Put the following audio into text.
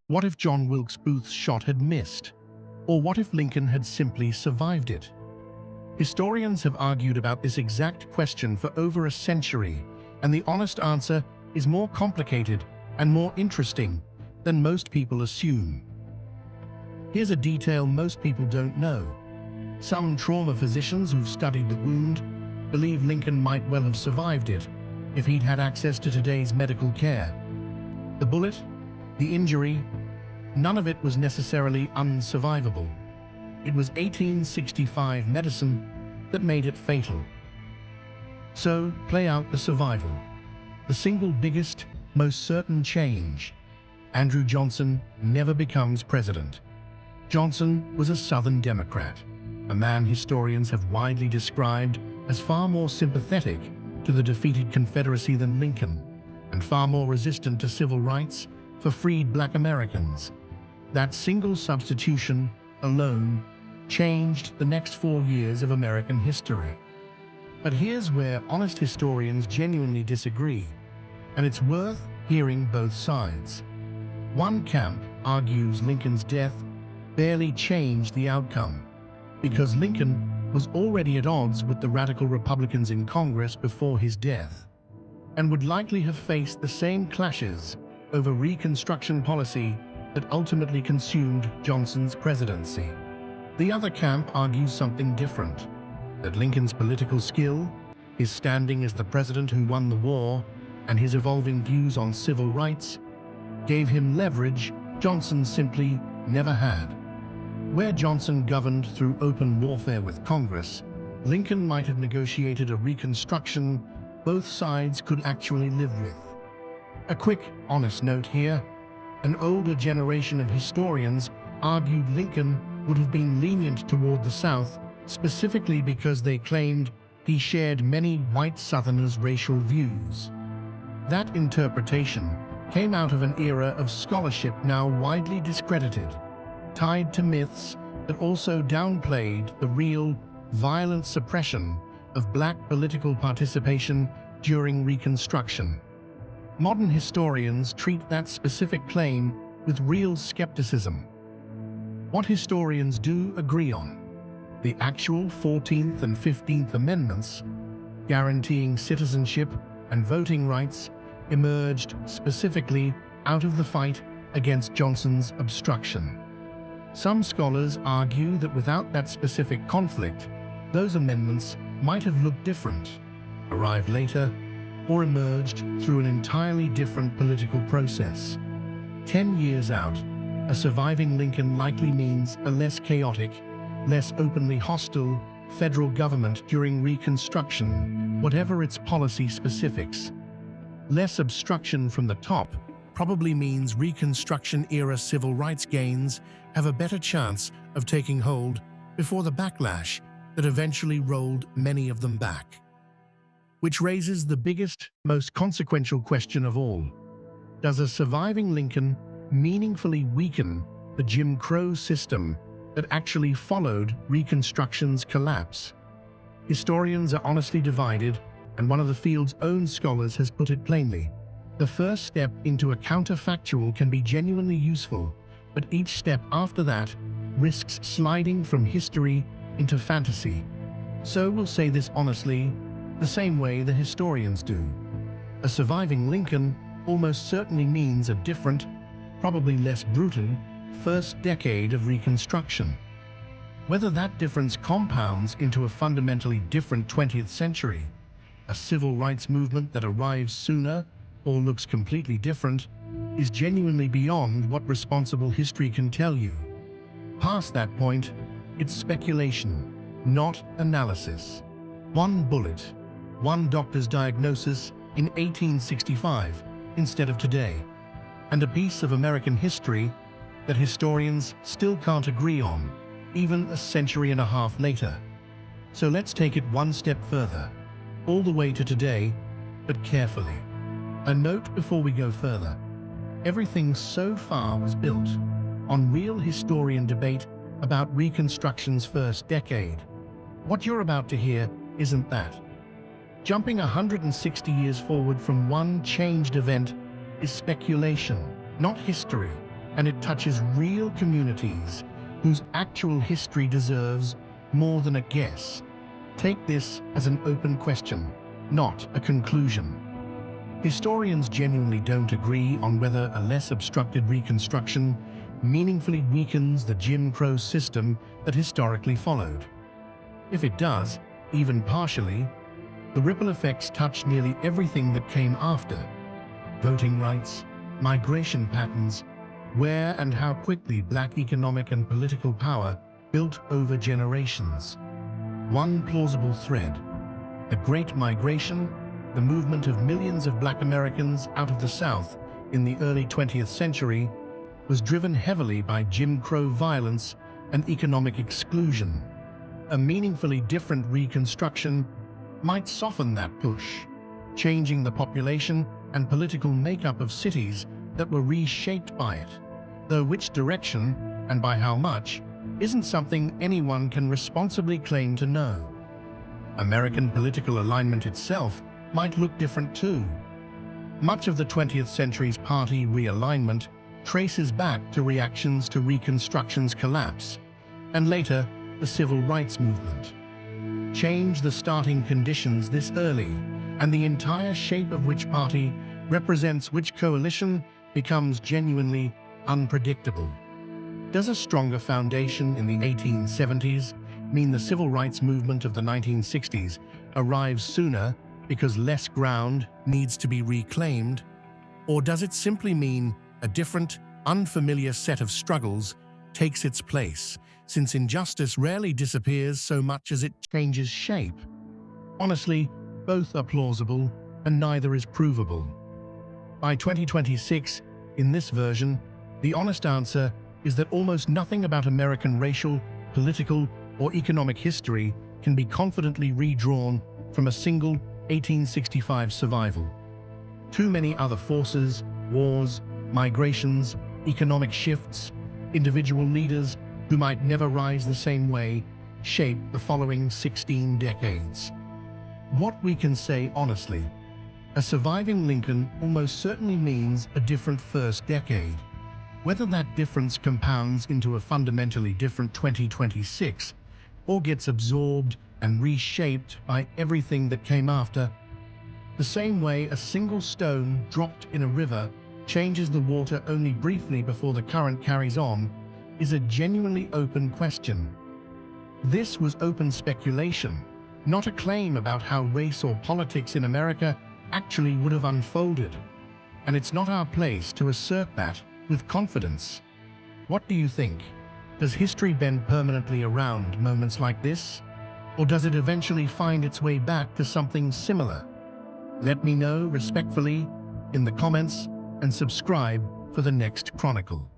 What if John Wilkes Booth's shot had missed? Or what if Lincoln had simply survived it? Historians have argued about this exact question for over a century, and the honest answer is more complicated and more interesting than most people assume. Here's a detail most people don't know. Some trauma physicians who've studied the wound believe Lincoln might well have survived it if he'd had access to today's medical care. The bullet, the injury, none of it was necessarily unsurvivable. It was 1865 medicine that made it fatal. So, play out the survival. The single biggest, most certain change. Andrew Johnson never becomes president. Johnson was a Southern Democrat, a man historians have widely described as far more sympathetic to the defeated Confederacy than Lincoln, and far more resistant to civil rights for freed Black Americans. That single substitution alone changed the next 4 years of American history. But here's where honest historians genuinely disagree, and it's worth hearing both sides. One camp argues Lincoln's death barely changed the outcome, because Lincoln was already at odds with the radical Republicans in Congress before his death, and would likely have faced the same clashes over Reconstruction policy that ultimately consumed Johnson's presidency. The other camp argues something different, that Lincoln's political skill, his standing as the president who won the war, and his evolving views on civil rights gave him leverage Johnson simply never had. Where Johnson governed through open warfare with Congress, Lincoln might have negotiated a Reconstruction both sides could actually live with. A quick, honest note here. An older generation of historians argued Lincoln would have been lenient toward the South, specifically because they claimed he shared many white Southerners' racial views. That interpretation came out of an era of scholarship now widely discredited, tied to myths that also downplayed the real, violent suppression of Black political participation during Reconstruction. Modern historians treat that specific claim with real skepticism. What historians do agree on: the actual 14th and 15th Amendments, guaranteeing citizenship and voting rights, emerged specifically out of the fight against Johnson's obstruction. Some scholars argue that without that specific conflict, those amendments might have looked different, arrived later, or emerged through an entirely different political process. 10 years out, a surviving Lincoln likely means a less chaotic, less openly hostile federal government during Reconstruction, whatever its policy specifics. Less obstruction from the top probably means Reconstruction-era civil rights gains have a better chance of taking hold before the backlash that eventually rolled many of them back. Which raises the biggest, most consequential question of all. Does a surviving Lincoln meaningfully weaken the Jim Crow system that actually followed Reconstruction's collapse? Historians are honestly divided, and one of the field's own scholars has put it plainly. The first step into a counterfactual can be genuinely useful, but each step after that risks sliding from history into fantasy. So we'll say this honestly, the same way the historians do. A surviving Lincoln almost certainly means a different, probably less brutal, first decade of Reconstruction. Whether that difference compounds into a fundamentally different 20th century, a civil rights movement that arrives sooner or looks completely different, is genuinely beyond what responsible history can tell you. Past that point, it's speculation, not analysis. One bullet, one doctor's diagnosis in 1865 instead of today, and a piece of American history that historians still can't agree on, even a century and a half later. So let's take it one step further, all the way to today, but carefully. A note before we go further. Everything so far was built on real historian debate about Reconstruction's first decade. What you're about to hear isn't that. Jumping 160 years forward from one changed event is speculation, not history. and it touches real communities whose actual history deserves more than a guess. Take this as an open question, not a conclusion. Historians genuinely don't agree on whether a less obstructed Reconstruction meaningfully weakens the Jim Crow system that historically followed. If it does, even partially, the ripple effects touch nearly everything that came after: voting rights, migration patterns, where and how quickly Black economic and political power built over generations. One plausible thread: the Great Migration, the movement of millions of Black Americans out of the South in the early 20th century, was driven heavily by Jim Crow violence and economic exclusion. A meaningfully different Reconstruction might soften that push, changing the population and political makeup of cities that were reshaped by it, though which direction and by how much isn't something anyone can responsibly claim to know. American political alignment itself might look different too. Much of the 20th century's party realignment traces back to reactions to Reconstruction's collapse, and later the Civil Rights Movement. Change the starting conditions this early, and the entire shape of which party represents which coalition becomes genuinely unpredictable. Does a stronger foundation in the 1870s mean the Civil Rights Movement of the 1960s arrives sooner because less ground needs to be reclaimed? Or does it simply mean a different, unfamiliar set of struggles takes its place, since injustice rarely disappears so much as it changes shape? Honestly, both are plausible, and neither is provable. By 2026, in this version, the honest answer is that almost nothing about American racial, political, or economic history can be confidently redrawn from a single 1865 survival. Too many other forces, wars, migrations, economic shifts, individual leaders who might never rise the same way, shape the following 16 decades. What we can say honestly: a surviving Lincoln almost certainly means a different first decade. Whether that difference compounds into a fundamentally different 2026 or gets absorbed and reshaped by everything that came after, the same way a single stone dropped in a river changes the water only briefly before the current carries on, is a genuinely open question. This was open speculation, not a claim about how race or politics in America actually would have unfolded. And it's not our place to assert that with confidence. What do you think? Does history bend permanently around moments like this? Or does it eventually find its way back to something similar? Let me know respectfully in the comments, and subscribe for the next Chronicle.